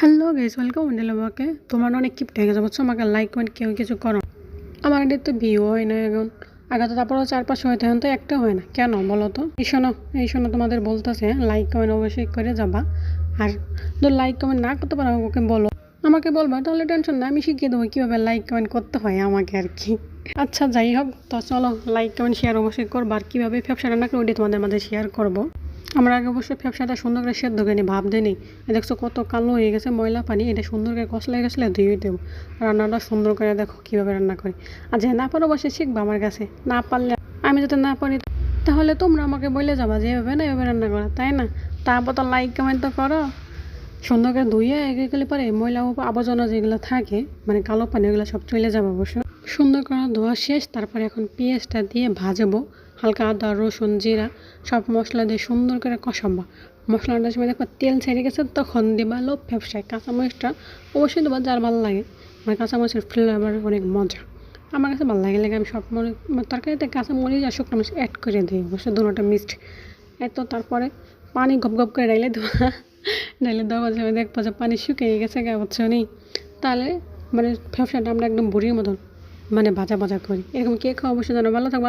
Hello guys, welcome আমাকে তোমার অনেক কিপটে হয়ে গেছে বুঝছো। আমাকে লাইক কমেন্ট কেউ কিছু করো। আমার এটা তো ভিউ হয় না এখন। আগে তো তারপরে 4-5 হইতে এখন তো একটা হয় না কেন বলো তো। এই শোনো তোমাদের বলতেছে লাইক কমেন্ট অবশ্যই করে যাবা। আর তো লাইক কমেন্ট না করতে পারো আমাকে বলো, আমাকে বলবা, তাহলে টেনশন না, আমি শিখিয়ে দেবো কীভাবে লাইক কমেন্ট করতে হয় আমাকে আর কি। আচ্ছা যাই হোক, তো চলো লাইক কমেন্ট শেয়ার অবশ্যই করবো। আর কীভাবে ব্যবসা রান্না করে ওটি তোমাদের মাঝে শেয়ার করবো। আমরা আগে অবশ্যই ব্যবসাটা সুন্দর করে সেদ্ধ করে নিই, ভাব দিই। দেখছো কত কালো হয়ে গেছে ময়লা পানি, এটা সুন্দর করে কষলে গেছলে ধুয়ে দেবো। রান্নাটা সুন্দর করে দেখো কীভাবে রান্না করি। আর যে না পারো বসে শিখবা আমার কাছে, না পারলে আমি যাতে না পারি তাহলে তোমরা আমাকে বলে যাবা যে এভাবে না এভাবে রান্না করা, তাই না? তারপর তো লাইক কমেন্ট তো করো। সুন্দর করে ধুয়ে এগুলি পরে ময়লা আবর্জনা যেগুলো থাকে মানে কালো পানি, ওগুলো সব চলে যাবে অবশ্য। সুন্দর করে ধোয়া শেষ, তারপরে এখন পেঁয়াজটা দিয়ে ভাজবো। হালকা আদা রসুন জিরা সব মশলা দিয়ে সুন্দর করে কষাবা। মশলাটার সময় দেখো তেল ছেড়ে গেছে, তখন দিবা লোভ ব্যবসায় কাঁচামরিচটা অবশ্যই দেবা যার ভালো লাগে। মানে কাঁচামরিচের ফ্লেভার অনেক মজা, আমার কাছে ভালো লাগে। আমি সব তরকারিতে কাঁচামরিচ আর শুকনো মরিচ অ্যাড করে দিই, অবশ্যই দুটোটা মিক্সড। এত তারপরে পানি গপ গপ করে দেওয়া যাবে। দেখবো যে পানি শুকিয়ে গেছে গা বুঝছো নি। তাহলে মানে ব্যবসাটা আমরা একদম বুড়ির মতন মানে ভাজা ভাজা করি। এরকম কে খাওয়া অবশ্যই জানো। ভালো থাকবো।